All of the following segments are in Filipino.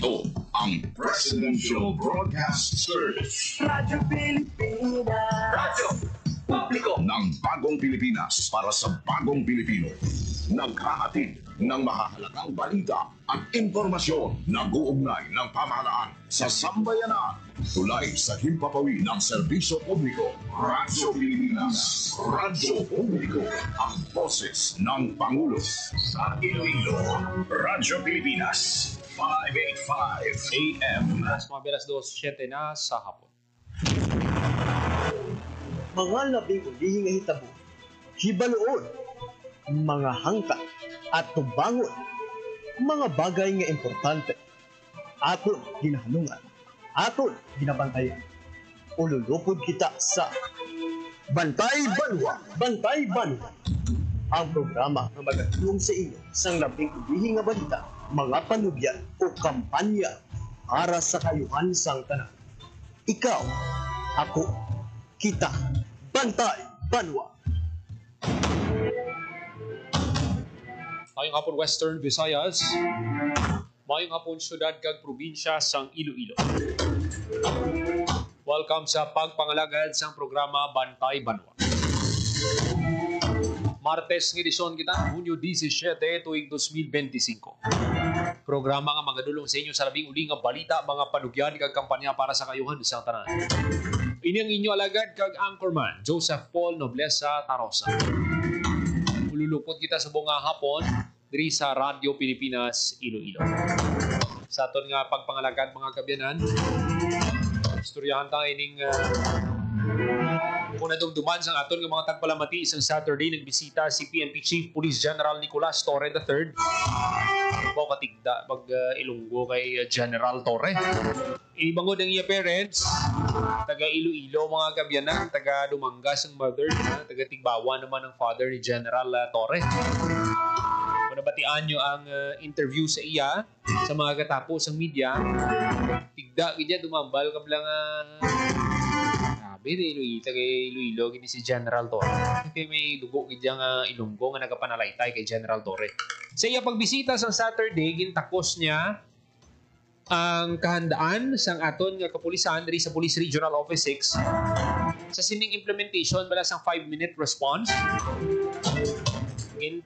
Ito ang Presidential Broadcast Service. Radyo Pilipinas. Radyo Publiko ng Bagong Pilipinas para sa Bagong Pilipino. Naghahatid ng mahahalagang balita at impormasyon na guugnay ng pamahalaan sa sambayanan. Tulay sa himpapawid ng serbisyo publiko. Radyo Pilipinas. Radyo Publiko. Ang boses ng Pangulo. Sa Iloilo. Radyo Pilipinas. 585 AM. Mga belas 2:07 na sa hapon. Mga labing ulihing nga hitabo, hibaluon, mga hangka at tubangon, mga bagay nga importante, aton ginahanungan, aton ginabantayan. Ululupod kita sa Bantay Banwa, Bantay Banwa, ang programa na magatulong sa inyo sa labing ulihing nga balita, mga panugyan o kampanya para sa kayuhan sang tanan. Ikaw, ako, kita, Bantay Banwa. Mayong hapon Western Visayas, mayong hapon syudad kag probinsya sang Iloilo. Welcome sa pagpangalagad sang programa Bantay Banwa. Martes ng edisyon kita, Hunyo 17, tuig 2025. Programa nga magadulong sa inyo sa labing uli nga balita, mga panugyan kag kampanya para sa kayuhan sa tanan. Ini ang inyo alagad kag anchorman, Joseph Paul Noblesa Tarosa. Ululupot kita sa buong hapon diri sa Radyo Pilipinas, Iloilo. Sa aton nga pagpangalagad mga kabyanan, istoryahan tayo ining kung nadumduman sang aton ng mga tagpalamati isang Saturday, nagbisita si PNP Chief Police General Nicolas Torre III. Bawa katigda pag Ilonggo kay General Torre. Ibangod ang iya parents, taga Iloilo mga kabyanan, taga Dumangas ang mother, taga Tigbawa naman ang father ni General Torre. Kung nabatian nyo ang interview sa iya, sa mga katapos ng media, tigda kaya dumambal kablang sabi na Iloilo, gini si General Torre. Kasi may dugo kaya Ilonggo nga nagapanalaytay kay General Torre. Sa iya pagbisita sa Saturday, gintakos niya ang kahandaan sang aton nga kapulisan diri sa Police Regional Office 6 sa sining implementation bala sang 5-minute response.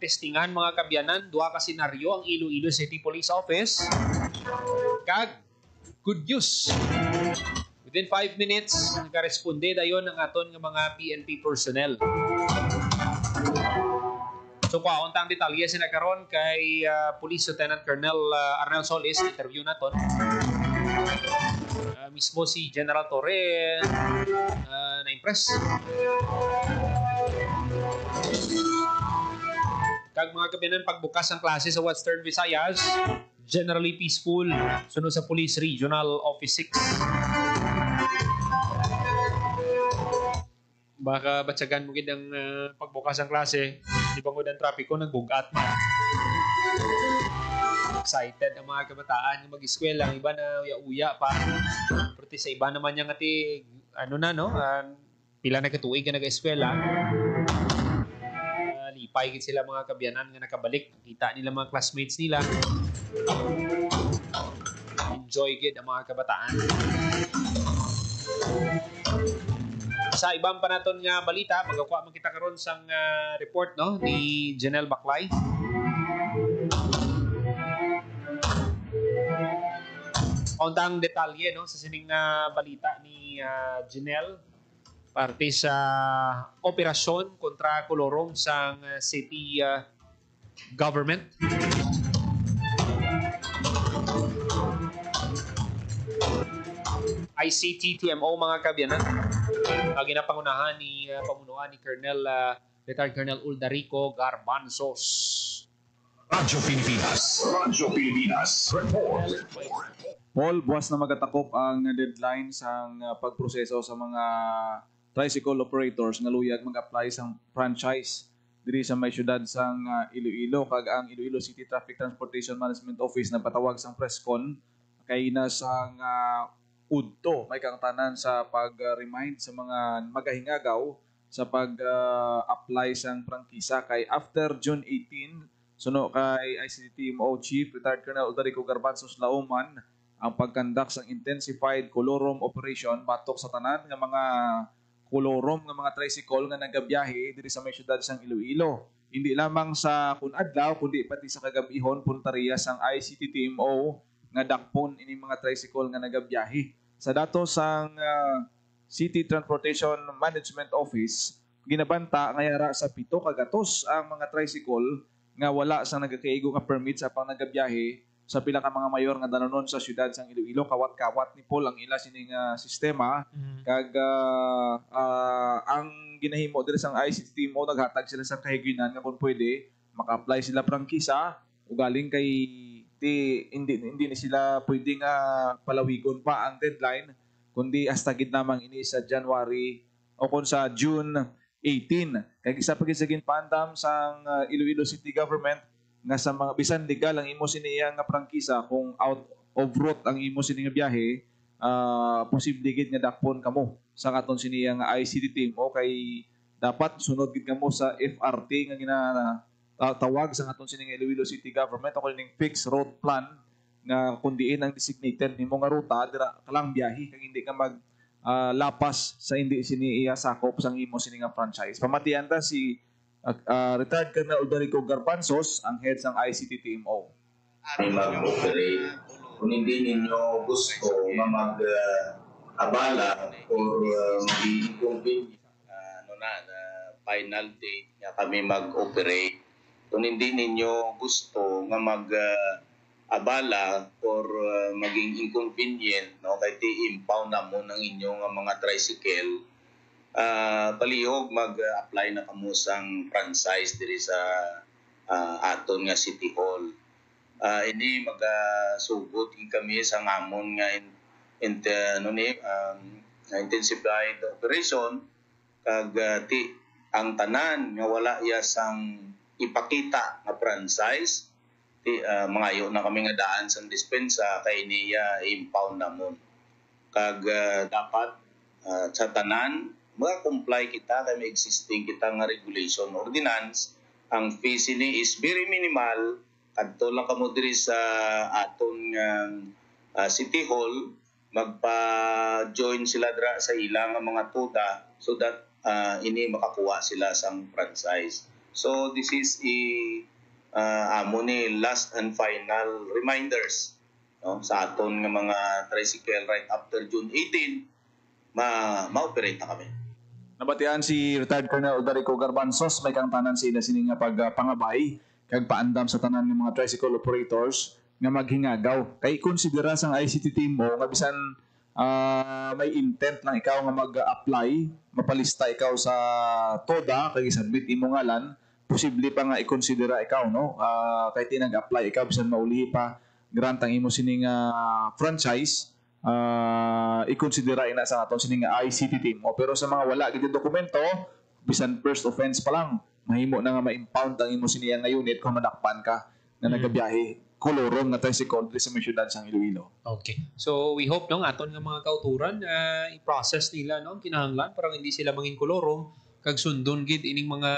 Testingan mga kabyanan, duha ka senaryo ang Iloilo City Police Office. Kag good news. Within 5 minutes, nagka-responde dayon ang aton ng mga PNP personnel. So, kauntang detalye sinakaroon kay Police Lieutenant Colonel Arnel Solis, interview naton. Mismo si General Torre na-impress. Kag mga kabyanan, pagbukas ng klase sa Western Visayas, generally peaceful, sunod sa Police Regional Office 6. Baka batsagan mo gid ang pagbukas ng klase, di ba ang trapiko nagbugat na. Excited ang mga kabataan yung mag-eskwela, ang iba na uya-uya pa. Pero sa iba naman yung ati, pila na katuig ka nag-eskwela. Lipay gid sila mga kabyanan nga nakabalik. Kita nila mga classmates nila. Enjoy gid ang mga kabataan. Sa ibang panaton nga balita, magakuha man kita karon sang report ni Janelle Baclay. Kauntang detalye sa sining balita ni Janelle parte sa operasyon kontra kolorong sang city government. ICT TMO mga kabyanan. Ginapangunahan ni pamunuan ni Retired Colonel Uldarico Garbanzos. Radyo Pilipinas. Radyo Pilipinas. Report. Paul, buwas na magatakop ang deadline sa pagproseso sa mga tricycle operators nga luyag mag-apply sa franchise diri sa may syudad sang Iloilo. Kag ang Iloilo City Traffic Transportation Management Office na patawag sang presscon kay na sang udto may kangtanan sa pag-remind sa mga magahingagaw sa pag-apply sang prangkisa kay after June 18 suno kay ICT TMO Chief Retired Colonel Uldarico Garbanzos Lauman ang pagkandak sa intensified kolorom operation batok sa tanan nga mga kolorom nga mga tricycle nga nagabiyahe diri sa may syudad sang Iloilo. Hindi lamang sa kunadlaw kundi pati sa kagabihon puntariyas ang ICT TMO nga dakpon ini mga tricycle nga nagabiyahe. Sa datos sang City Transportation Management Office, ginabanta nga yara sa 7 kagatos ang mga tricycle nga wala sa nagakaigo nga permit sa pang nagabiyahe sa pila ka mga mayor nga danonon sa syudad sang Iloilo. Kawat-kawat ni Paul ang ila sining sistema kag ang ginahimo diri sang ICT mo naghatag sila sa kahiginan nga kung pwede maka-apply sila prangkisa ugaling kay hindi ni sila pwede nga palawigon pa ang deadline kundi hasta gid namang ini sa January o kung sa June 18. Kay isa pa gid sa ginpandam sang Iloilo City Government nga sa mga bisan legal ang imo siniya nga prangkisa kung out of route ang imo sini nga biyahe, posible gid nga dakpon kamo sa katon siniya nga ICT team o kay dapat sunod gid kamo sa FRT nga tawag sa katon sini nga Iloilo City Government o ning fixed route plan nga kundiin ang designated nimo nga ruta dira kalang biyahe kag hindi ka mag lapas sa hindi sini iya sakop sang imo sini nga franchise. Pamatian ta si retired Colonel Udarico Garbanzos, ang head ng ICT TMO. May mag-operate. Kung hindi ninyo gusto na mag-abala or mag-inconvenient final date nga kami mag-operate. Kung hindi ninyo gusto nga mag-abala or maging inconvenient, no, kaya i-impound na mo ng inyong mga tricycle, palihog mag-apply na kamo sang franchise diri sa aton nga City Hall. Ini magasugod kami sa ngamon nga intensified operation kag ang tanan nga wala iya sang ipakita nga franchise mangayo na kami nga daan sang dispensa kay niya impound namon kag dapat sa tanan mag-comply kita kay may existing kita nga regulation ordinance. Ang fees ini is very minimal kadto lang kamo diri sa aton City Hall magpa-join sila dra sa ilang mga tuda so that ini makakuha sila sang franchise. So this is amo ni last and final reminders, no, sa aton nga mga tricycle right after June 18 ma-operate na kami. Nabatian si retired Colonel Udarico Garbanzos may kang tanan sila sini nga pagpangabay kag paandam sa tanan ng mga tricycle operators nga maghingagaw kay konsidera sang ICT team mo nga bisan may intent lang ikaw nga mag-apply mapalista ikaw sa TODA kay submit imo ngalan posible pa nga i-considera ikaw no kay tinag-apply ikaw bisan maulihi pa grant ang imo sini nga franchise i-considera ina sa aton sini nga ICT team o pero sa mga wala gid dokumento bisan first offense pa lang mahimo na nga ma-impound ang imo siniya nga unit kung madakpan ka na nagabiyahe kolorong nga tricycle sa may syudad sang Iloilo. Okay. So we hope no aton nga mga kauturan i-process nila no kinahanglan para hindi sila mangin kolorong kag sundon gid ining mga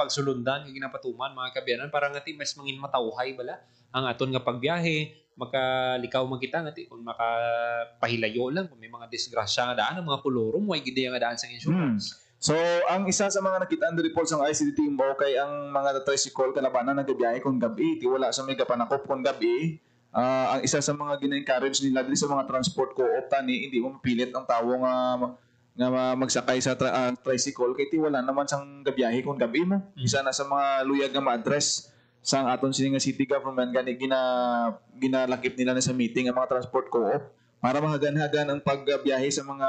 pagsulundan nga ginapatuman mga kabyanan para nga mas mangin matawhay bala ang aton nga pagbiyahe makalikaw man kita ngati kung makapahilayo lang kung may mga disgrasya nga daan ang mga kolorong way gid nga daan sa insurance. So ang isa sa mga nakita-an report sa ICT team mo kay ang mga tricycle kalabanan nagabiyahe kung gabi ti wala sa may kapanakop kung gabi ang isa sa mga gina-encourage nila dili sa mga transport co-op tani hindi mo mapilit ang tawo nga magsakay sa tricycle kay ti wala naman sang gabiyahe kung gabi mo isa na sa mga luyag nga ma-address sang aton sini nga city government gani ginalakip nila na sa meeting ang mga transport co-op para mahagan-hagan ang pagbiyahe sa mga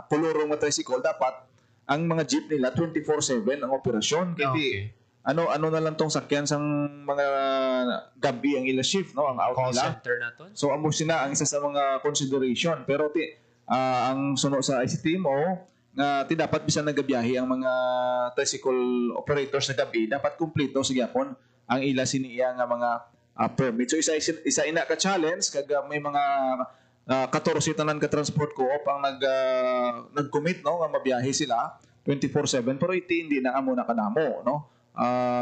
kolorong nga tricycle dapat ang mga jeep nila 24/7 ang operasyon kay ano na lang tong sakyan sang mga gabi ang ila shift no ang out call nila center naton. so amo sina ang isa sa mga consideration pero ang suno sa ICT mo nga ti dapat bisan nagabiyahe ang mga tricycle operators sa gabi dapat kumpleto sa gyapon ang ila siniya nga mga permit. So isa ina ka challenge kag may mga 14 tanan ka transport co-op ang nag-commit no nga mabiyahe sila 24/7 pero hindi na amo na kanamo no.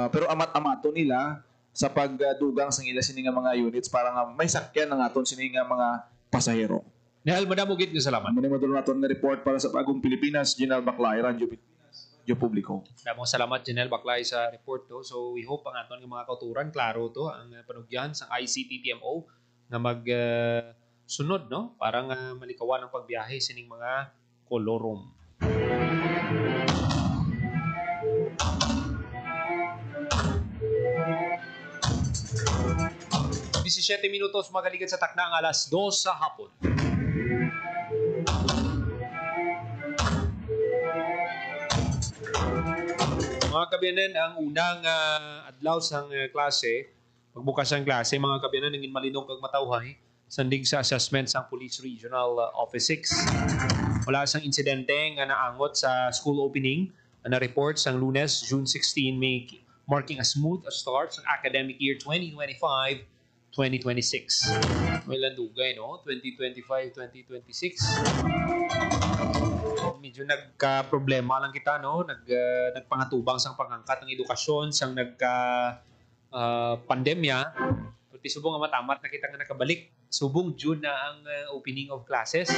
Pero amat-amato nila sa pagdugang sang ila sini nga mga units para nga may sakyan ng aton sini nga mga pasahero. Nahal, madamugit nga salamat. Muna mo naton nga report para sa Bagong Pilipinas, General Baclay, Radyo Pilipinas, Radyo Publiko. Damong salamat, Janelle Baclay, sa report to. So, we hope ang aton nga mga kauturan, klaro to, ang panugyan sa ICT-TMO na sunod, no? Parang malikawan ang pagbiyahe sining mga kolorom. Disisiete minutos magaligid sa takna ang alas 2 sa hapon. Mga kabiyanan, ang unang adlaw sang klase, pagbukas ang klase, mga kabiyanan, nangin malinog kag matawhay, sandig sa assessment sang Police Regional Office 6. Wala sang insidente nga naangot sa school opening na report sang Lunes, June 16, marking a smooth start sa academic year 2025-2026. May landugay, no? 2025-2026. Medyo nagka-problema lang kita, no? Nagpangatubang sang pangangkat ng edukasyon, sang pandemya. Pati subong nga matamat na kita nga nakabalik. Subong June na ang opening of classes.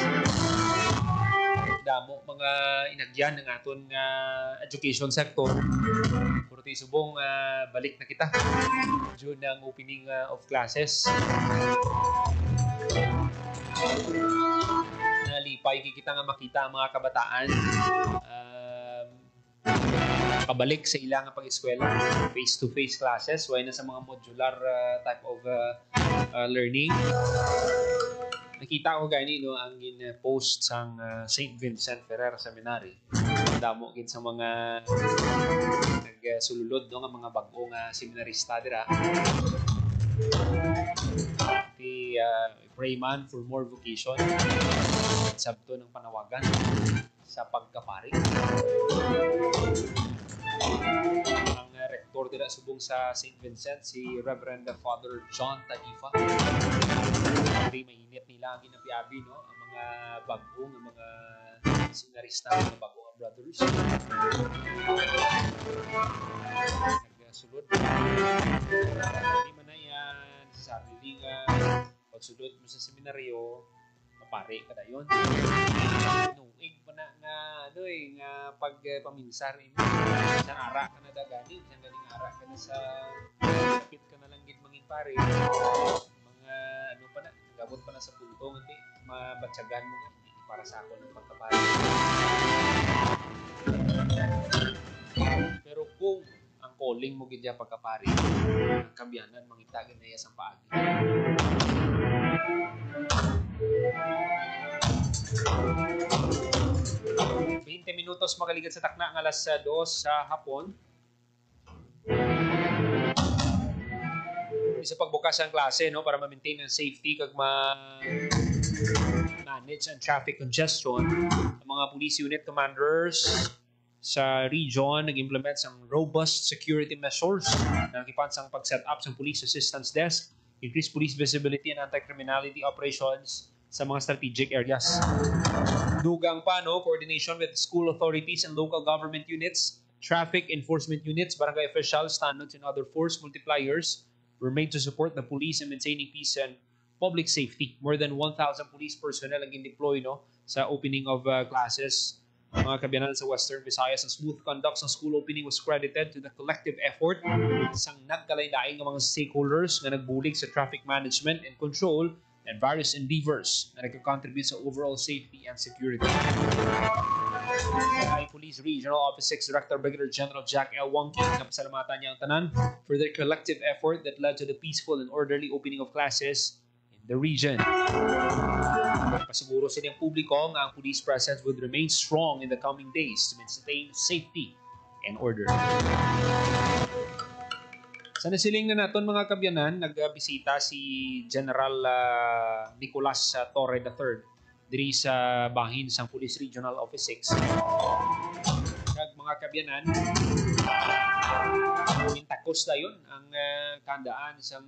Damo mga inagyan ng aton education sector. Pati subong balik na kita. June na ang opening of classes. Nalipay kita nga makita ang mga kabataan kabalik sa ilang pag-eskwela, face-to-face classes, why na sa mga modular type of learning. Nakita ko gani, no, ang post sang St. Vincent Ferrer Seminary. Damo gid sa mga nagsululod, no, nga mga bagong seminarista dira. Pray man for more vocation. Sabto ng panawagan sa pagkapari. Ang rektor dira subong sa St. Vincent, si Reverend Father John Tanifa. Very mainit nila ang ginapiabi, no, ang mga bagong, ang mga seminarista, ang mga bagong brothers. Nagsulod. Hindi man na yan sabi, hindi nga pagsulod mo sa seminaryo, mapare ka na yun. Nuig pa na nga, nga pagpaminsar, isang ara ka na dagani, isang galing ara ka na sa kapit ka na lang gid manging pare. Mga pa na, nagabot pa na sa punto, hindi, mabatsagan mo, hindi para sa ako ng pagkapare. Pero kung ang calling mo gid ya pagkapare, ang kabyanan mangitagin na iya sa paagi. 20 minutos makaligid sa takna ng alas 2 sa hapon. Isa pagbukas ang klase, no, para ma-maintain ang safety kag manage ang traffic congestion. Ang mga police unit commanders sa region nag-implement sang robust security measures na nakipansang pag-set up sang police assistance desk, increase police visibility and anti-criminality operations sa mga strategic areas. Dugang pa, no, coordination with school authorities and local government units, traffic enforcement units, barangay officials, standards, and other force multipliers were made to support the police in maintaining peace and public safety. More than 1,000 police personnel ang deploy, no, sa opening of classes. Mga kabyanan sa Western Visayas, ang smooth conduct ng school opening was credited to the collective effort sang nagkalain-lain ng mga stakeholders na nagbulig sa traffic management and control and various endeavors na nagka-contribute sa overall safety and security. Ay Police Regional Office 6 Director Brigadier General Jack L. Wonky na pasalamatan niya ang tanan for their collective effort that led to the peaceful and orderly opening of classes in the region. Pasiguro sa niyang publiko nga ang police presence would remain strong in the coming days to maintain safety and order. Sa nasiling na naton mga kabyanan, nagbisita si General Nicolas Torre III diri sa bahin sang Police Regional Office 6. Kag mga kabyanan, mintakos dayon ang kandaan sang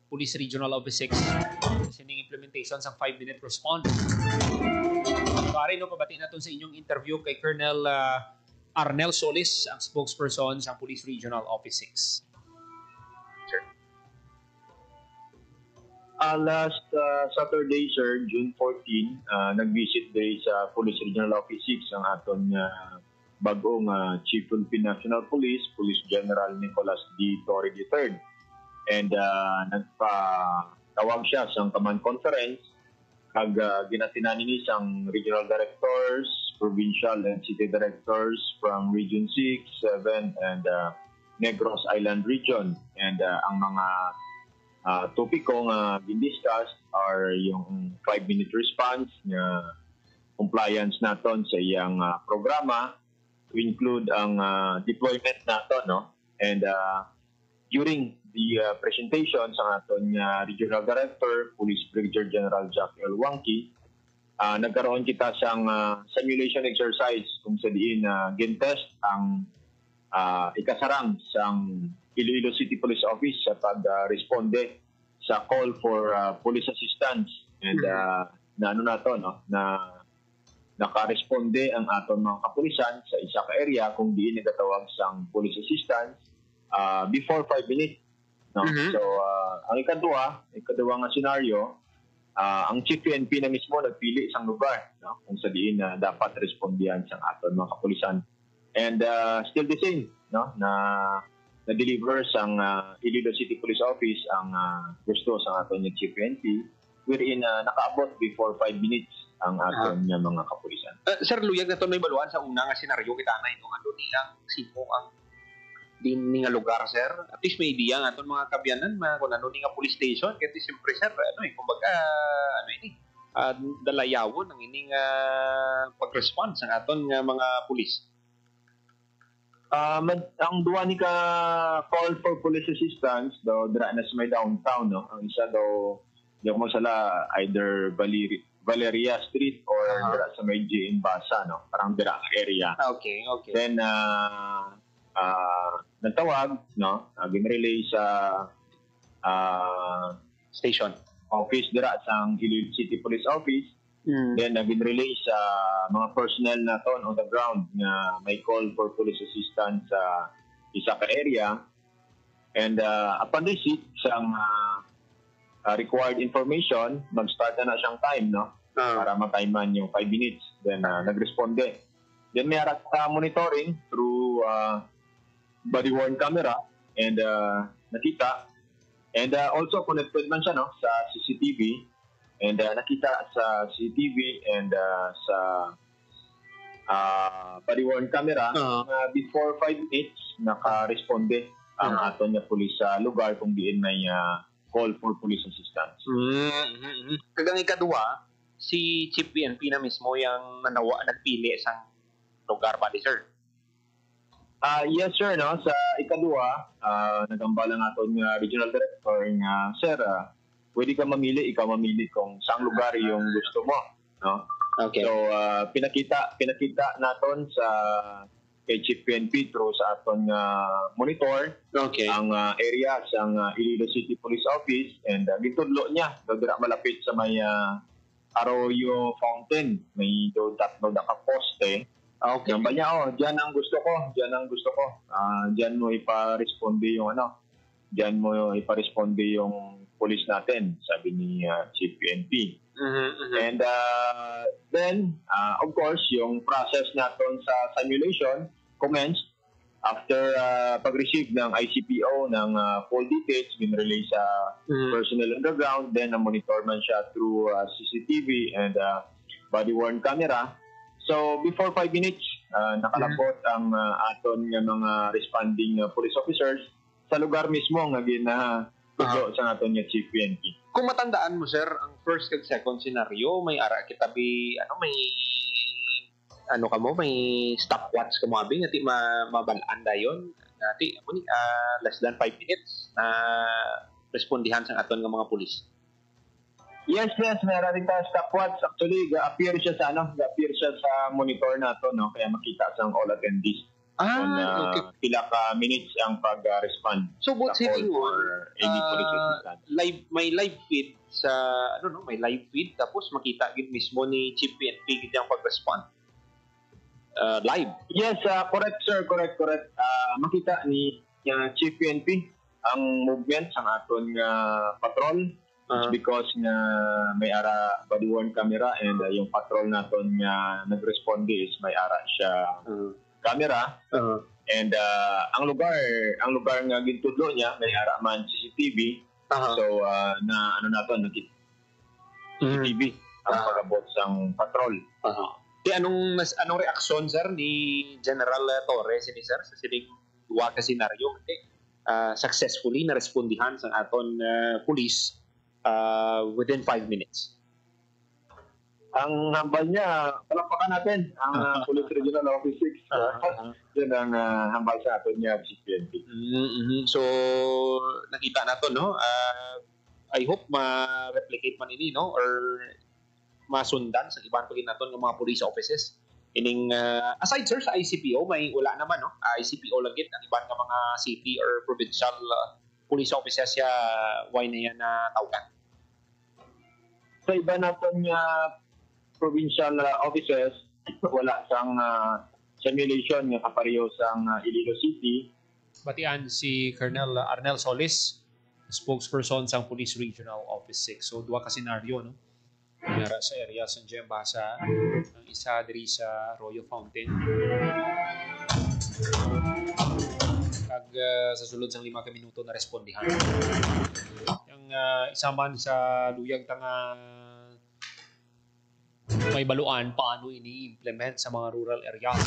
Police Regional Office 6 sining implementation sang 5-minute response. Pare, no, pabati naton sa inyong interview kay Colonel Arnel Solis, ang spokesperson sa Police Regional Office 6. Last Saturday, sir, June 14, nag-visit day sa Police Regional Office 6 ang aton bagong Chief Philippine National Police, Police General Nicolas D. Torre III. And nagpatawag siya sa command conference kag ginatinan ni isang regional directors, provincial and city directors from Region 6, 7, and Negros Island Region. And ang mga topiko nga gindiscuss are yung 5-minute response nga compliance naton sa iyang programa to include ang deployment naton, no? And during the presentation sa aton Regional Director, Police Brigadier General Jack L. Wangki, nagkaroon kita sang simulation exercise kung sa diin gintest ang ikasarang sang Iloilo City Police Office sa pag-responde sa call for police assistance. And na ano na to, no? Na nakaresponde ang aton mga kapulisan sa isa ka area kung diin nagatawag sang police assistance before 5 minutes. No? So, ang ikaduwa nga senaryo, ang Chief PNP na mismo nagpili isang lugar, no? Kung sa diin na dapat respondihan sang aton mga kapulisan. And still the same, no? Na-deliver sang Iloilo City Police Office ang gusto sa aton yung Chief PNP, wherein nakaabot before 5 minutes ang aton mga kapulisan. Sir, luyag na ito may baluan sa una nga senaryo kita na ito. Ano nilang sino ang din nga lugar, sir? At least may idea nga itong mga kabyanan, kung ano nga police station. Kasi siyempre, sir, kumbaga, dalayawon ang ining pag-response ng aton nga mga pulis. Ang duwa ni ka call for police assistance daw dira na sa may downtown, no? Ang isa daw di ako masala either Valeria Street or dira sa may JM Basa, no? Parang dira area. Okay. Then nagtawag, no? Ginrelay sa Station. Office dira sa Iloilo City Police Office. Then ginrelay sa mga personnel naton on the ground nga may call for police assistance sa isa ka area. And upon receipt sang required information, mag-start na siyang time, no? Para ma-timean yung 5 minutes. Then nagresponde. Then may arat monitoring through body-worn camera and nakita. And also connected man siya, no, sa CCTV. And nakita sa CCTV and sa body-worn camera before 5 minutes naka-responde ang aton nga pulis sa lugar kung diin may call for police assistance. Kagang ikaduwa, si Chief PNP na mismo yung nagpili sa lugar ba, sir? Yes, sir. No? Sa ikaduwa, nagambala nga aton nga regional director nga, sir, pwede ka mamili, ikaw mamili kung saang lugar yung gusto mo, no? Okay. So pinakita naton sa kay Chief PNP through sa aton monitor ang area sa Iloilo City Police Office, and gitudlo niya dira malapit sa may Arroyo Fountain, may tatlo na ka poste. Okay. Namba niya, diyan ang gusto ko. Diyan mo ipa-responde yung diyan mo ipa-responde yung police natin, sabi ni Chief PNP. And then, of course, yung process natin sa simulation commenced after pag-receive ng ICPO ng full details, ginrelay sa personnel on the ground, then na-monitor man siya through CCTV and body-worn camera. So, before 5 minutes, nakalapot ang aton nga mga responding police officers sa lugar mismo nga tudlo sa aton nga Chief PNP. Kung matandaan mo, sir, ang first and second scenario, may ara kita may stopwatch ka mo abing ati mabalaan dayon ati less than 5 minutes na respondihan sa aton nga mga pulis. Yes, meron rin tayo stopwatch. Actually, ga-appear siya sa monitor nato, no? Kaya makita sa all attendees. Okay. Pila ka minutes ang pag-respond. So, both sitting or any police assistance. May live feed sa, may live feed, tapos makita gid mismo ni Chief PNP gid ang pag-respond. Live. Yes, correct, sir. Correct. Makita ni Chief PNP ang movement sa aton patrol. It's because nga may ara body-worn camera and yung patrol naton nga nag-responde is may ara siya camera. And ang lugar nga gintudlo niya may ara man CCTV. So na ano naton CCTV ang pagabot sang patrol. Anong reaksyon sir ni General Torre sir sa sining duwa ka senaryo successfully na respondihan sa aton police within 5 minutes. Ang hambal niya, palakpakan natin ang Police Regional Office 6. Yan ang hambal sa atin niya si PNP. So nakita nato no. I hope ma-replicate man ini no or masundan sa ibang pagin naton ng mga police offices. Ining aside sir sa ICPO may wala naman no. ICPO lang gid ang ibang mga city or provincial police offices ya why na yan na tawgan. Sa iba natin provincial offices, wala sang simulation nga kapareho sang Iloilo City. Batian si Colonel Arnel Solis, spokesperson sa Police Regional Office 6. So duwa ka senaryo no. Nara sa area sa Jembasa, ang isa diri sa Royal Fountain. Kag sa sulod sang 5 ka minuto na respondihan. Yung isa man sa luyag tanga may baluan paano ini-implement sa mga rural areas.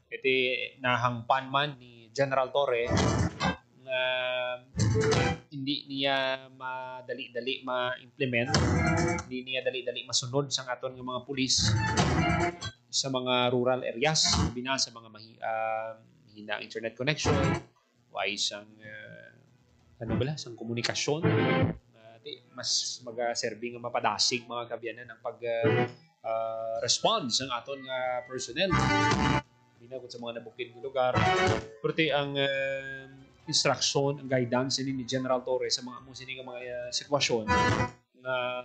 Iti nahangpan man ni General Torre na hindi niya madali-dali ma-implement, hindi niya dali-dali masunod sa aton ng mga pulis sa mga rural areas, bina sa mga mahina internet connection, wise ang sang komunikasyon, mas mag-serving ang mapadasig mga kabyanan ng pag-respond sa aton personnel. Binagod sa mga nabukid ng lugar. Pero ang instruction, ang guidance ni General Torres sa mga musining mga sitwasyon na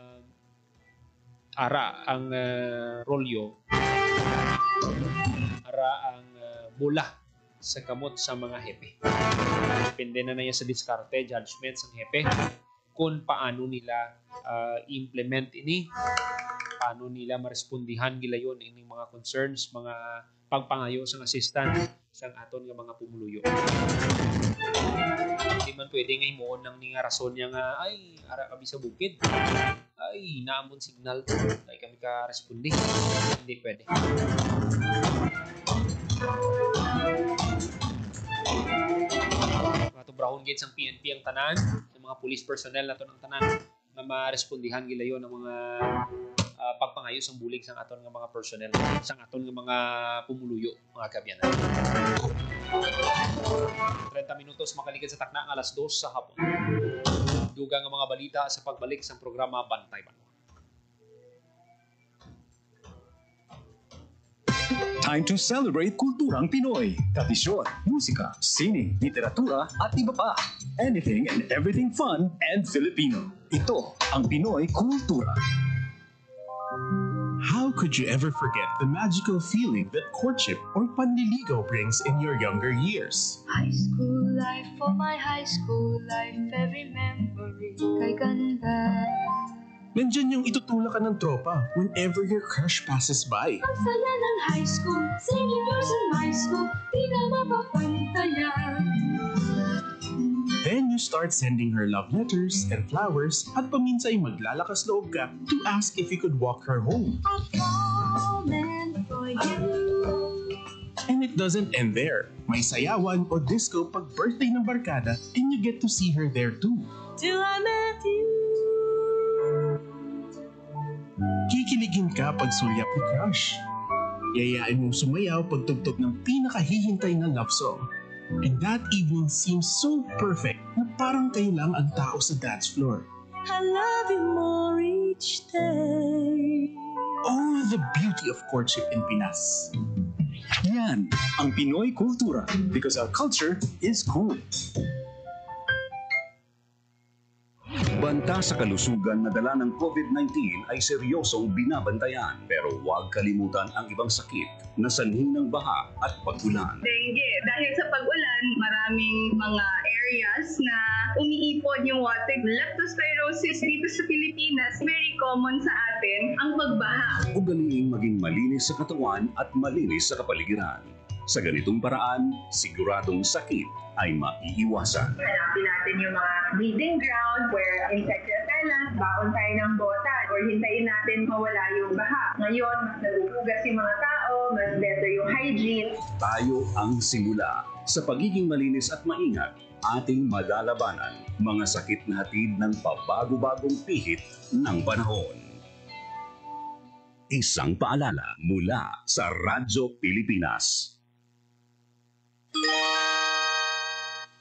ara ang rolyo, ara ang bola sa kamot sa mga hepe. Depende na niya sa diskarte, judgment sa hepe kung paano nila implement ini, paano nila marespondihan gilayon ining mga concerns, mga pagpangayo sa assistant sa aton nga mga pumuluyo. Hindi man pwede nga himuon ng nga rason niya nga ay ara kami sa bukid, ay naamon signal ay kami ka respondi. Hindi pwede. Mga Brown Gates ang PNP ang tanan, ng mga police personnel nato ang tanan na marespondihan gilayon ng mga pagpangayo sang bulig sang aton nga mga personnel, sang aton nga mga pumuluyo, mga kabyanan. 30 minutos makaligid sa takna ang 2:00 sa hapon. Dugang nga mga balita sa pagbalik sa programa Bantay Banwa. Time to celebrate kulturang Pinoy. Tradisyon, musika, sining, literatura at iba pa. Anything and everything fun and Filipino. Ito ang Pinoy Kultura. How could you ever forget the magical feeling that courtship or panliligaw brings in your younger years? High school life, for my high school life, every memory kay ganda. Nandyan yung itutulak ka ng tropa whenever your crush passes by. Ang saya ng high school, singing years in my school, di na mapapantayan. Then you start sending her love letters and flowers at paminsay maglalakas loob ka to ask if you could walk her home. I'm falling for you. And it doesn't end there. May sayawan o disco pag birthday ng barkada and you get to see her there too. Till I met you. Kikiligin ka pag sulyap ni crush. Yayain mong sumayaw pag tugtog ng pinakahihintay na love song. And that evening seems so perfect na parang kayo lang ang tao sa dance floor. I love you more each day. Oh, the beauty of courtship in Pinas. Yan ang Pinoy Kultura because our culture is cool. pagbabanta sa kalusugan na dala ng COVID-19 ay seryosong binabantayan. Pero huwag kalimutan ang ibang sakit na sanhi ng baha at pag-ulan. Dengue. Dahil sa pag-ulan, maraming mga areas na umiipon yung water. Leptospirosis dito sa Pilipinas, very common sa atin ang pagbaha. Ugaliing maging malinis sa katawan at malinis sa kapaligiran. Sa ganitong paraan, siguradong sakit ay maiiwasan. Hanapin natin yung mga breeding ground where insect repellent, baon tayo ng botan, or hintayin natin mawala yung baha. Ngayon, mas naguhugas yung mga tao, mas better yung hygiene. Tayo ang simula. Sa pagiging malinis at maingat, ating madalabanan mga sakit na hatid ng pabago-bagong pihit ng panahon. Isang paalala mula sa Radyo Pilipinas.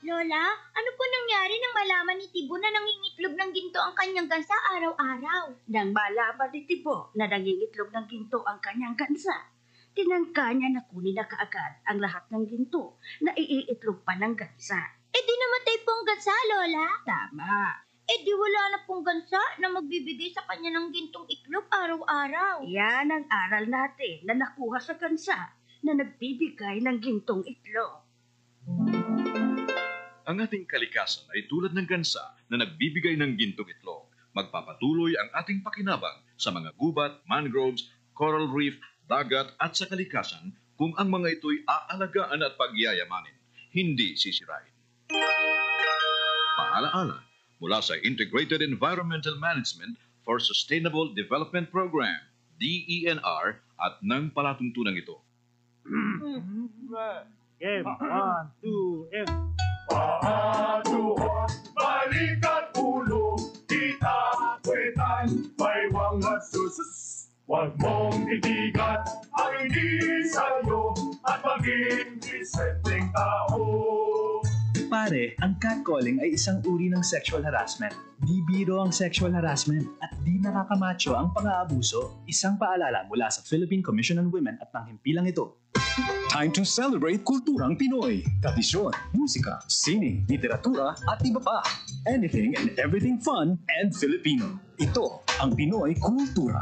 Lola, ano po nangyari nang malaman ni Tibo na nangingitlog ng ginto ang kanyang gansa araw-araw? Nang malaman ni Tibo na nangingitlog ng ginto ang kanyang gansa, tinangka niya na kunin na kaagad ang lahat ng ginto na iiitlog pa ng gansa. Eh di namatay po ang gansa, Lola? Tama. Eh di wala na pong gansa na magbibigay sa kanya ng gintong itlog araw-araw. Yan ang aral natin na nakuha sa gansa na nagbibigay ng gintong itlog. Ang ating kalikasan ay tulad ng gansa na nagbibigay ng gintong itlog. Magpapatuloy ang ating pakinabang sa mga gubat, mangroves, coral reef, dagat at sa kalikasan kung ang mga ito'y aalagaan at pagyayamanin, hindi sisirain. Paalaala mula sa Integrated Environmental Management for Sustainable Development Program, DENR, at ng palatuntunan ito. Game, 1, 2, and... Paatuhon, balikat ulo, itakwetan, may mga susus. Huwag mong itigan ang hindi sa'yo at maging disenteng tao. Pare, ang catcalling ay isang uri ng sexual harassment. Di biro ang sexual harassment at di nakakamacho ang pang-aabuso. Isang paalala mula sa Philippine Commission on Women at ng himpilang ito. Time to celebrate kulturang Pinoy. Tradisyon, musika, sining, literatura at iba pa. Anything and everything fun and Filipino. Ito ang Pinoy Kultura.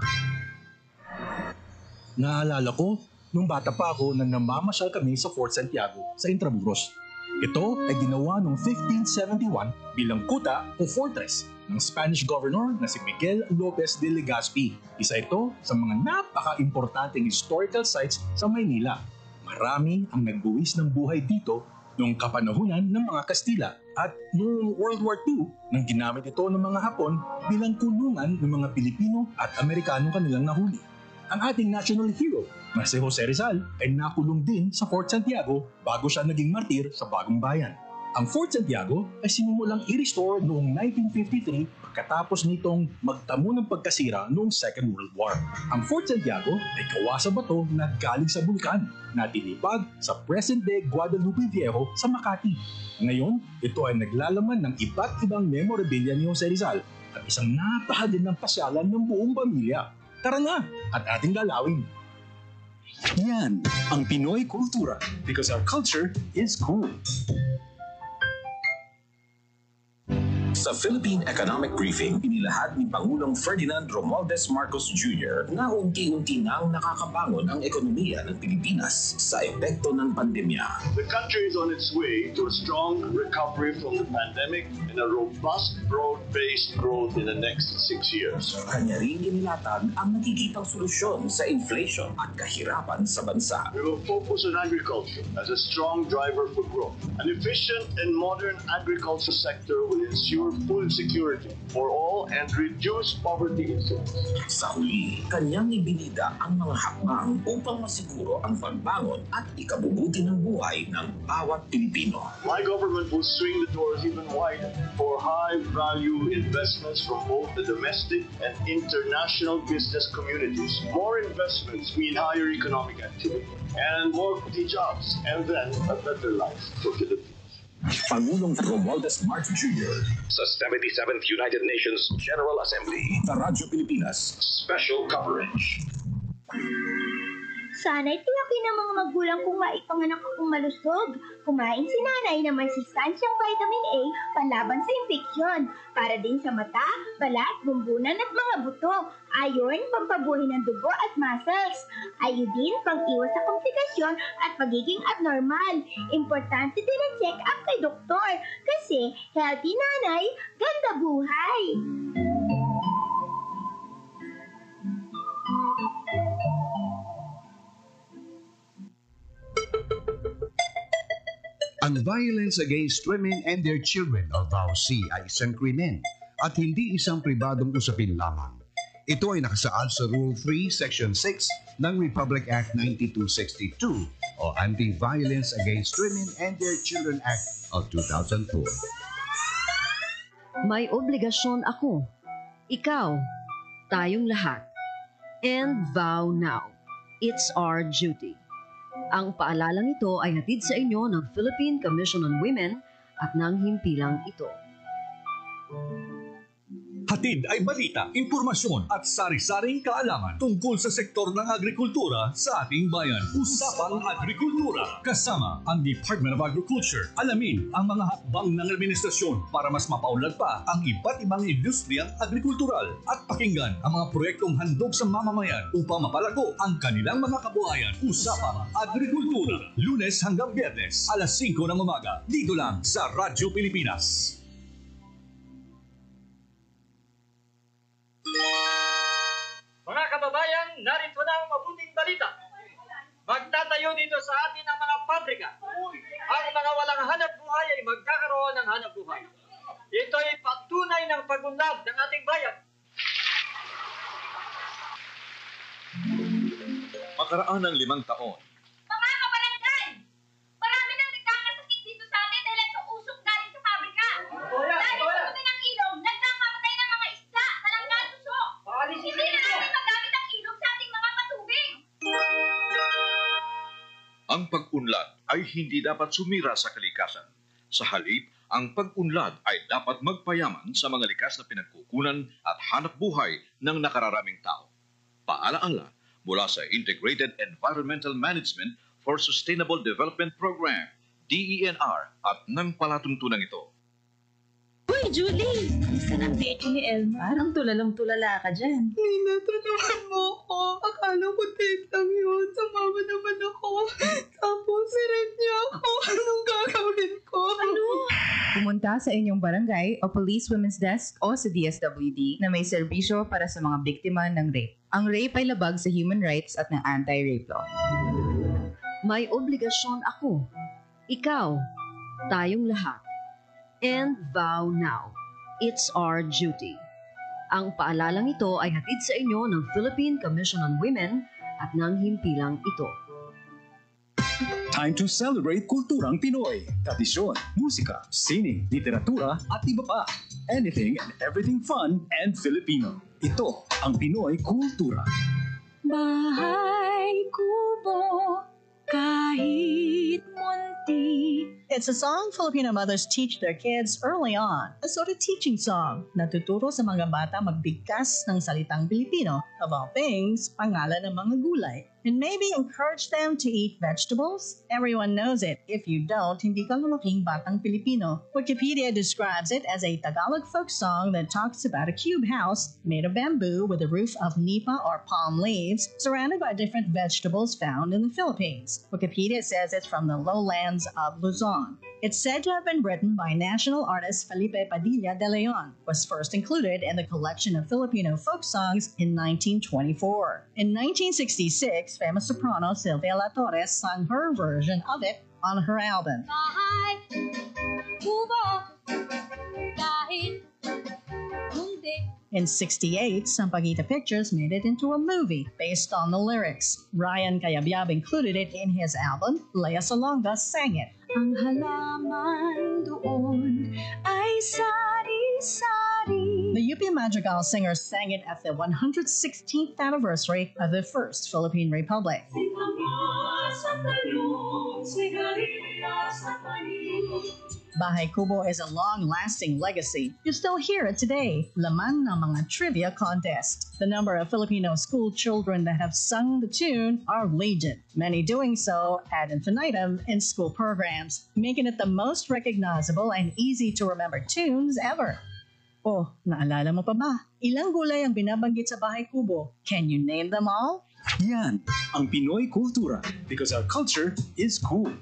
Naalala ko, nung bata pa ako nang namamasyal kami sa Fort Santiago sa Intramuros. Ito ay ginawa noong 1571 bilang kuta o fortress ng Spanish governor na si Miguel Lopez de Legazpi. Isa ito sa mga napaka-importanteng historical sites sa Maynila. Marami ang nagbuwis ng buhay dito noong kapanahunan ng mga Kastila at noong World War II nang ginamit ito ng mga Hapon bilang kulungan ng mga Pilipino at Amerikanong kanilang nahuli. Ang ating national hero na si Jose Rizal ay nakulong din sa Fort Santiago bago siya naging martir sa Bagong Bayan. Ang Fort Santiago ay sinimulang i-restore noong 1953 pagkatapos nitong magtamo ng pagkasira noong Second World War. Ang Fort Santiago ay gawa sa bato na galing sa bulkan na tinipag sa present-day Guadalupe Viejo sa Makati. Ngayon, ito ay naglalaman ng iba't ibang memorabilia ni Jose Rizal at isang napakagandang pasyalan ng buong pamilya. Tara na at ating lalawin. Yan ang Pinoy Kultura because our culture is cool. Sa Philippine Economic Briefing, inilahad ni Pangulong Ferdinand Romualdez Marcos Jr. na unti-unti nang nakakabangon ang ekonomiya ng Pilipinas sa epekto ng pandemya. The country is on its way to a strong recovery from the pandemic and a robust, broad-based growth in the next 6 years. Kanya rin inilatag ang nakikitang solusyon sa inflation at kahirapan sa bansa. We will focus on agriculture as a strong driver for growth. An efficient and modern agriculture sector will ensure food security for all and reduce poverty incidence. Sa huli, kanyang ibinida ang mga hakbang upang masiguro ang pagbangon at ikabubuti ng buhay ng bawat Pilipino. My government will swing the doors even wider for high-value investments from both the domestic and international business communities. More investments mean higher economic activity and more quality jobs, and then a better life for Filipinos. Pangulong Romualdez Marcos Jr. Sa 77th United Nations General Assembly. Sa Radyo Pilipinas. Special coverage. Sana'y tiyak akin ng mga magulang kung maipanganak akong malusog. Kumain si nanay ng may sustansyang vitamin A panlaban sa infeksyon, para din sa mata, balat, bumbunan at mga buto. Iron, pampabuhay ng dugo at muscles. Iodine, pang-iwas sa komplikasyon at pagiging abnormal. Importante din ang check-up kay doktor kasi healthy nanay, ganda buhay. Ang violence against women and their children o VAUC ay isang krimen at hindi isang pribadong usapin lamang. Ito ay nakasaad sa Rule 3, Section 6 ng Republic Act 9262 o Anti-Violence Against Women and Their Children Act of 2004. May obligasyon ako, ikaw, tayong lahat, and vow now. It's our duty. Ang paalalang ito ay hatid sa inyo ng Philippine Commission on Women at ng himpilang ito. Hatid ay balita, impormasyon at sari-saring kaalaman tungkol sa sektor ng agrikultura sa ating bayan. Usapang Agrikultura kasama ang Department of Agriculture. Alamin ang mga hakbang ng administrasyon para mas mapaunlad pa ang iba't ibang industriyang agrikultural at pakinggan ang mga proyektong handog sa mamamayan upang mapalago ang kanilang mga kabuhayan. Usapang Agrikultura, Lunes hanggang Biyernes, alas 5 ng umaga, dito lang sa Radyo Pilipinas. Mga kababayan, narito na ang mabuting balita. Magtatayo dito sa atin ang mga pabrika. Ang mga walang hanap buhay ay magkakaroon ng hanap buhay. Ito ay patunay ng pag-unlad ng ating bayan. Makaraan ng 5 taon, Mga kabarangay! Marami nang nagkakasakit dito sa atin dahil sa usok galing sa pabrika. Dahil sa puti ng ilong, nagkakamatay ng mga isda, talangga, suso. Hindi na natin magamit ang ilong sa ating mga patubig. ang pag-unlad ay hindi dapat sumira sa kalikasan. Sa halip, ang pag-unlad ay dapat magpayaman sa mga likas na pinagkukunan at hanap buhay ng nakararaming tao. Paalaala mula sa Integrated Environmental Management for Sustainable Development Program, DENR, at ng palatuntunan ito. Uy, Julie! Kamusta ng date ni Elmar? Parang tulalang-tulala ka dyan. Nina, tulungan mo ako. Akala ko date lang yun. Sumama naman ako. Tapos, sirent niya ako. Anong gagawin ko? Ano? Pumunta sa inyong barangay o Police Women's Desk o sa DSWD na may serbisyo para sa mga biktima ng rape. Ang rape ay labag sa human rights at ng anti-rape law. May obligasyon ako, ikaw, tayong lahat, and vow now. It's our duty. Ang paalalang ito ay hatid sa inyo ng Philippine Commission on Women at ng himpilang ito. Time to celebrate kulturang Pinoy. Tradisyon, musika, sining, literatura at iba pa. Anything and everything fun and Filipino. Ito ang Pinoy Kultura. Bahay kubo, kahit munti. It's a song Filipino mothers teach their kids early on. A sort of teaching song. Natuturo sa mga bata magbigkas ng salitang Pilipino. Of all things, pangalan ng mga gulay. And maybe encourage them to eat vegetables. Everyone knows it. If you don't, hindi ka lumaking batang Pilipino. Wikipedia describes it as a Tagalog folk song that talks about a cube house made of bamboo with a roof of nipa or palm leaves, surrounded by different vegetables found in the Philippines. Wikipedia says it's from the lowlands of Luzon. It's said to have been written by national artist Felipe Padilla de Leon, was first included in the collection of Filipino folk songs in 1924. In 1966, famous soprano Sylvia La Torres sang her version of it on her album. Bahay, kubo, kahit munti. In 1968, Sampaguita Pictures made it into a movie based on the lyrics. Ryan Cayabyab included it in his album. Lea Salonga sang it. Ang halaman doon ay sari-sari. The UP Madrigal singers sang it at the 116th anniversary of the First Philippine Republic. Bahay Kubo is a long-lasting legacy. You still hear it today. Laman ng mga trivia contest. The number of Filipino school children that have sung the tune are legion. Many doing so ad infinitum in school programs, making it the most recognizable and easy to remember tunes ever. Oh, naalala mo pa ba? Ilang gulay ang binabanggit sa Bahay Kubo? Can you name them all? Yan, ang Pinoy kultura. Because our culture is cool.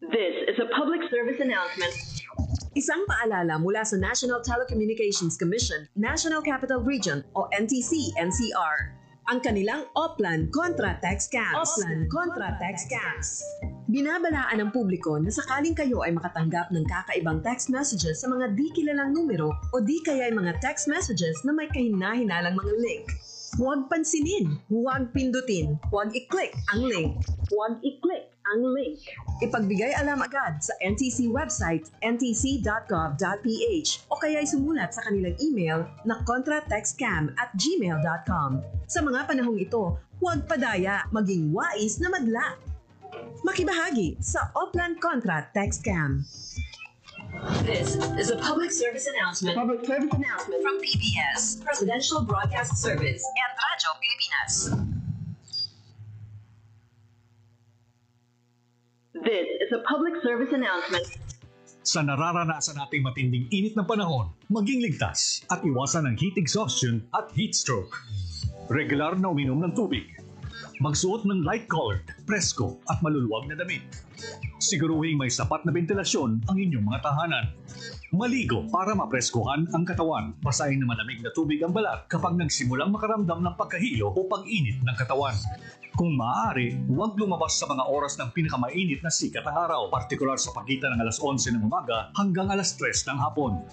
This is a public service announcement. Isang paalala mula sa National Telecommunications Commission, National Capital Region o NTC-NCR. Ang kanilang Oplan Contra Text Scams. Oplan Contra Text Scams. Binabalaan ng publiko na sakaling kayo ay makatanggap ng kakaibang text messages sa mga di kilalang numero o di kaya ay mga text messages na may kahina-hinalang mga link. Huwag pansinin, huwag pindutin, huwag i-click ang link. Huwag i-click ang link. Ipagbigay alam agad sa NTC website ntc.gov.ph o kaya sumulat sa kanilang email na contratextcam@gmail.com. Sa mga panahong ito, huwag padaya, maging wais na madla. Makibahagi sa Oplan Contra Text Scam. This is a public service announcement. Public service announcement from PBS, Presidential Broadcast Service, and Radyo Pilipinas. This is a public service announcement. Sa nararanasan nating matinding init ng panahon, maging ligtas at iwasan ang heat exhaustion at heat stroke. Regular na uminom ng tubig. Magsuot ng light-colored, presko at maluluwag na damit. Siguruhing may sapat na ventilasyon ang inyong mga tahanan. Maligo para mapreskohan ang katawan. Basahin na malamig na tubig ang balat kapag nagsimulang makaramdam ng pagkahilo o pag-init ng katawan. Kung maaari, huwag lumabas sa mga oras ng pinakamainit na sikat ng araw, partikular sa pagitan ng alas 11 ng umaga hanggang alas 3 ng hapon.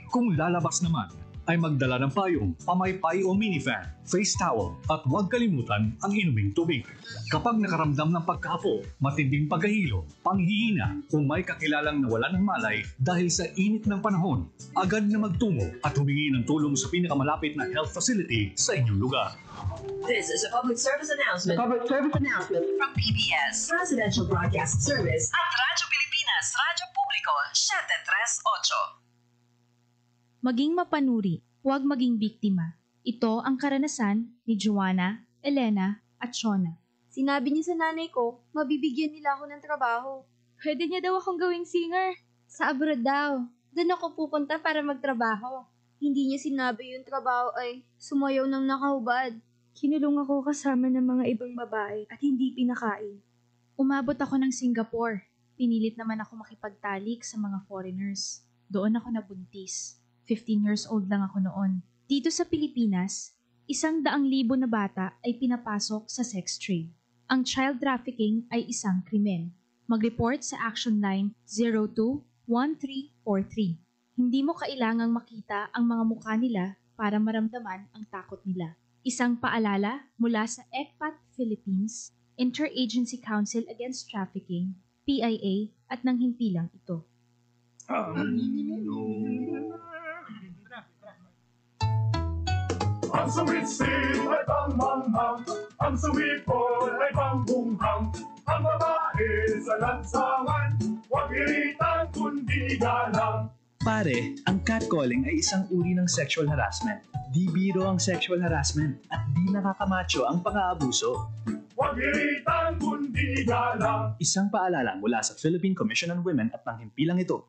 Kung lalabas naman, ay magdala ng payong, pamaypay o minifan, face towel at huwag kalimutan ang inuming tubig. Kapag nakaramdam ng pagkahapo, matinding paghahilo, panghihina o may kakilalang nawalan ng malay dahil sa init ng panahon, agad na magtungo at humingi ng tulong sa pinakamalapit na health facility sa inyong lugar. This is a public service announcement. Public service announcement from PBS, Presidential Broadcast Service at Radyo Pilipinas, Radyo Publiko, 738. Maging mapanuri, huwag maging biktima. Ito ang karanasan ni Joanna, Elena at Shona. Sinabi niya sa nanay ko, mabibigyan nila ako ng trabaho. Pwede niya daw akong gawing singer. Sa abroad daw. Doon ako pupunta para magtrabaho. Hindi niya sinabi yung trabaho ay sumayaw ng nakahubad. Kinulong ako kasama ng mga ibang babae at hindi pinakain. Umabot ako ng Singapore. Pinilit naman ako makipagtalik sa mga foreigners. Doon ako nabuntis. 15 years old lang ako noon. Dito sa Pilipinas, 100,000 na bata ay pinapasok sa sex trade. Ang child trafficking ay isang krimen. Mag-report sa Action Line 02-1343. Hindi mo kailangang makita ang mga mukha nila para maramdaman ang takot nila. Isang paalala mula sa ECPAT Philippines, Interagency Council Against Trafficking, PIA at nang himpilang ito. Ang sweet seed ay pangmanghang, ang sweet boy ay pangbunghang, ang babae sa lansangan, huwag iritan kundi galang. Pare, ang catcalling ay isang uri ng sexual harassment. Di biro ang sexual harassment at di nakakamacho ang pang-aabuso. Huwag iritan kundi galang. Isang paalala mula sa Philippine Commission on Women at ng himpilang ito.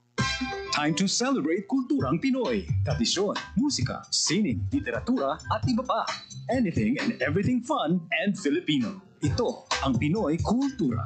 Time to celebrate kulturang Pinoy. Tradisyon, musika, sining, literatura at iba pa. Anything and everything fun and Filipino. Ito ang Pinoy kultura.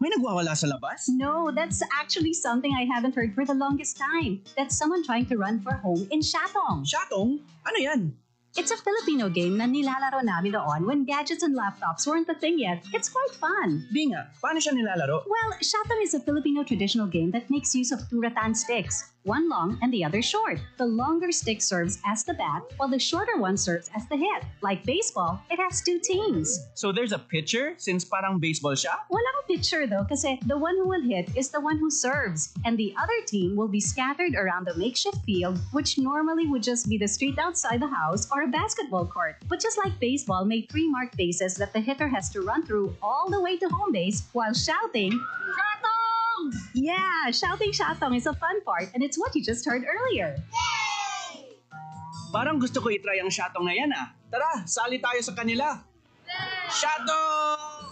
May nagwawala sa labas? No, that's actually something I haven't heard for the longest time. That's someone trying to run for home in Shatong. Shatong? Ano yan? It's a Filipino game na nilalaro namin noon when gadgets and laptops weren't a thing yet. It's quite fun. Di nga, paano siya nilalaro? Well, Shatong is a Filipino traditional game that makes use of two rattan sticks. one long and the other short. The longer stick serves as the bat, while the shorter one serves as the hit. Like baseball, it has two teams. So there's a pitcher since parang baseball siya? Walang pitcher though, kasi the one who will hit is the one who serves, and the other team will be scattered around the makeshift field, which normally would just be the street outside the house or a basketball court. But just like baseball made 3 marked bases that the hitter has to run through all the way to home base while shouting, "Shatong!" Yeah, shouting "Shatong" is a fun part, and it's what you just heard earlier. Parang gusto ko itry ang Shatong na yan ah. Tara, sali tayo sa kanila. Shatong!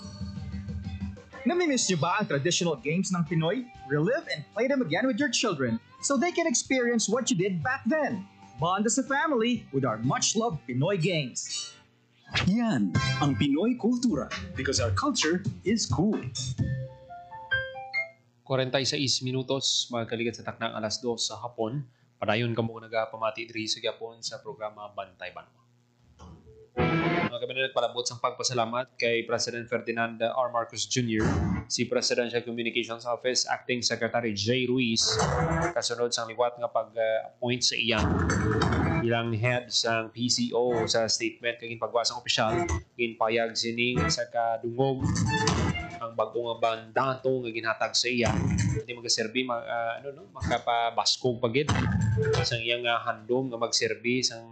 Namimiss niyo ba ang traditional games ng Pinoy? Relive and play them again with your children so they can experience what you did back then. Bond as a family with our much-loved Pinoy games. Yan ang Pinoy kultura because our culture is cool. 46 minutos, magkaligat sa taknang alas 2 sa hapon. Padayon ka mo nagapamati diri sa Gapon sa programa Bantay Banwa. Mga kabinet, palabot sa pagpasalamat kay President Ferdinand R. Marcos Jr., si Presidential Communications Office Acting Secretary Jay Ruiz, kasunod sa liwat nga pag-appoint sa iyan bilang head sa PCO sa statement kaging pagwasang opisyal, ginpayag sining sa kadungog ang bagong bandato nga ginhatag sa iya. Hindi magaserbi makapabaskog pagid sang iyang handom nga magserbi sang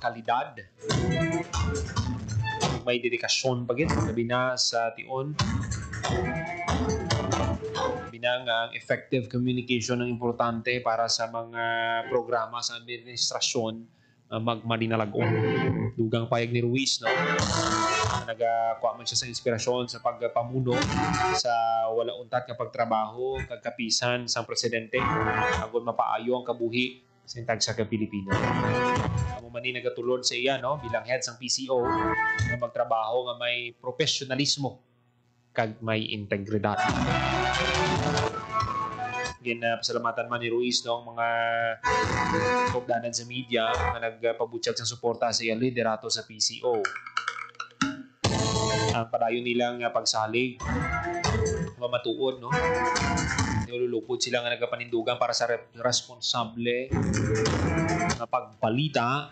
kalidad. May dedikasyon pagid sabi na sa tion. Binang ang effective communication ang importante para sa mga programa sa administrasyon magmadinalagon. Dugang payag ni Ruiz, no? Nagakuha man siya sa inspirasyon sa pagpamuno sa wala untat nga pagtrabaho kagkapisan sang presidente agon mapaayo ang kabuhi sa intag sa Pilipino. Amo man ni nagatulod sa iya, no, bilang head sang PCO nga magtrabaho nga may profesionalismo kag may integridad. Pasalamatan man ni Ruiz no, mga pagdanan sa media na nagpabutyag sa suporta sa iyang liderato sa PCO. Ang padayon nilang pagsalig matuod, no? Nilulupod sila nga nagapanindugan para sa responsable na pagbalita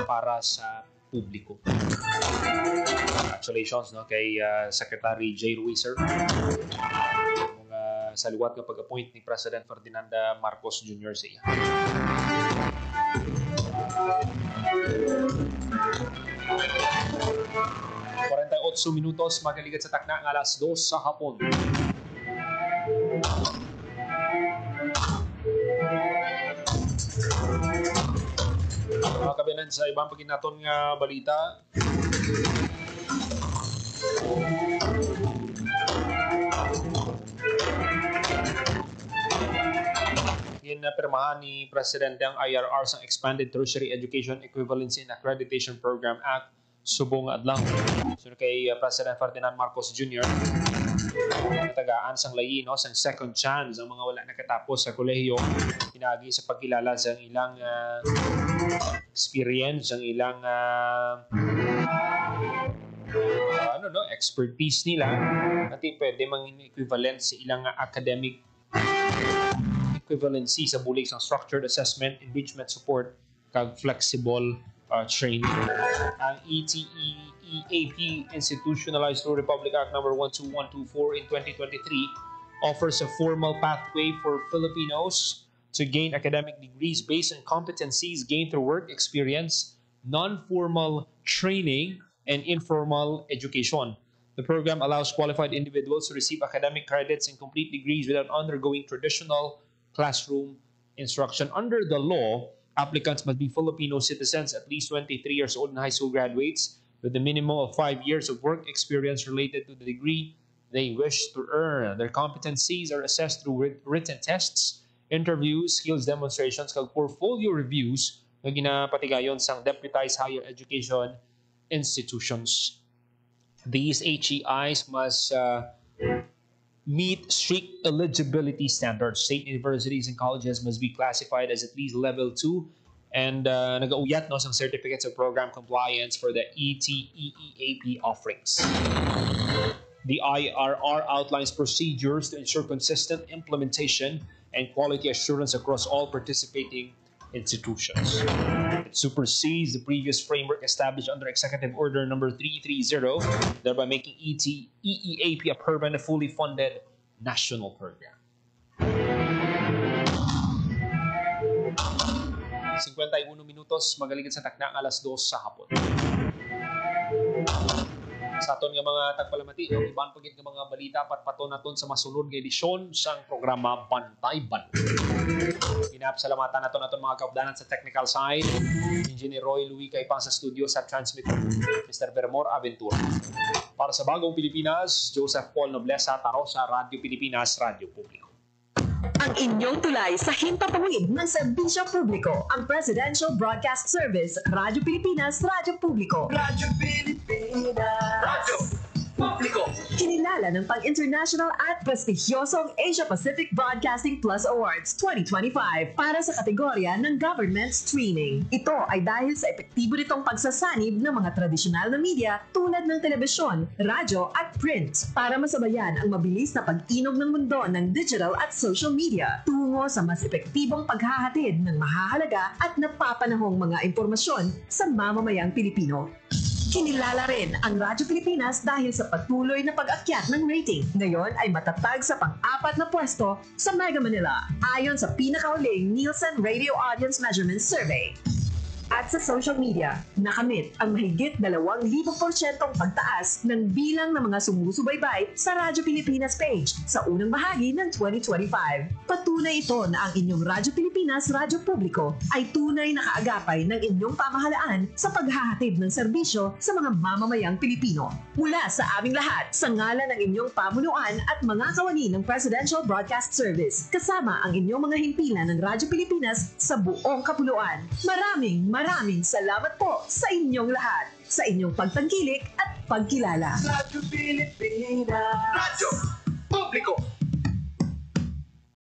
para sa publiko. Congratulations, no, kay Secretary Jay Ruiz, sir. Mga saliwat nga pag-appoint ni President Ferdinand Marcos Jr. sa iya. 48 minutos, magaligat sa takna ng alas 2 sa hapon. Mga kabinan sa ibang paginaton nga balita. Pirmahan ni Presidente ang IRR sa Expanded Tertiary Education Equivalency and Accreditation Program Act subong adlaw. So kay President Ferdinand Marcos Jr. natagaan sang layi, no, sang second chance ang mga wala nakatapos sa kolehiyo pinagi sa pagkilala sa ilang experience, ang ilang expertise nila at pwede mangin equivalent sa ilang academic equivalency sa bulig sang structured assessment, enrichment support kag flexible training. Ang EAP institutionalized through Republic Act No. 12124 in 2023 offers a formal pathway for Filipinos to gain academic degrees based on competencies gained through work experience, non-formal training, and informal education. The program allows qualified individuals to receive academic credits and complete degrees without undergoing traditional classroom instruction. Under the law, applicants must be Filipino citizens, at least 23 years old and high school graduates, with a minimum of 5 years of work experience related to the degree they wish to earn. Their competencies are assessed through written tests, interviews, skills demonstrations, kag portfolio reviews na ginapatigayon sang deputized higher education institutions. These HEIs must meet strict eligibility standards. State universities and colleges must be classified as at least level 2 and nag-auyat no, ng certificates of program compliance for the ETEEAP offerings. The IRR outlines procedures to ensure consistent implementation and quality assurance across all participating institutions. It supersedes the previous framework established under Executive Order Number 330, thereby making ETEEAP a permanent, fully funded national program. 51 minutos, magaligid sa takna ang alas 2 sa hapon. Sa aton nga mga tagpalamati, yung iban pagit nga mga balita patpato naton sa masunod nga edisyon sang programa Bantay Bantay. Pinapasalamatan naton mga kaupdanan sa technical side, Engineer Roy Louie kay pang sa studio sa transmit Mr. Bermor Aventura. Para sa Bagong Pilipinas, Joseph Paul Noblesa Taro sa Radyo Pilipinas, Radyo Publiko. Ang inyong tulay sa himpapawid ng serbisyo publiko, ang Presidential Broadcast Service, Radyo Pilipinas, Radyo Publiko. Radyo Pilipinas, Radyo Publiko. Kinilala ng pang-international at prestigyosong Asia-Pacific Broadcasting Plus Awards 2025 para sa kategorya ng Government Streaming. Ito ay dahil sa epektibo nitong pagsasanib ng mga tradisyonal na media tulad ng telebisyon, radyo at print para masabayan ang mabilis na pag-inog ng mundo ng digital at social media tungo sa mas epektibong paghahatid ng mahahalaga at napapanahong mga impormasyon sa mamamayang Pilipino. Kinilala rin ang Radyo Pilipinas dahil sa patuloy na pag-akyat ng rating. Ngayon ay matatag sa pang-4 na pwesto sa Mega Manila ayon sa pinakahuling Nielsen Radio Audience Measurement Survey. At sa social media, nakamit ang mahigit 2,000% pagtaas ng bilang ng mga sumusubaybay sa Radyo Pilipinas page sa unang bahagi ng 2025. Patunay ito na ang inyong Radyo Pilipinas Radyo Publiko ay tunay na kaagapay ng inyong pamahalaan sa paghahatid ng serbisyo sa mga mamamayang Pilipino. Mula sa aming lahat, sa ngalan ng inyong pamunuan at mga kawani ng Presidential Broadcast Service, kasama ang inyong mga himpilan ng Radyo Pilipinas sa buong kapuluan. Maraming salamat po sa inyong lahat, sa inyong pagtangkilik at pagkilala. Radyo Pilipinas, Radyo Publiko.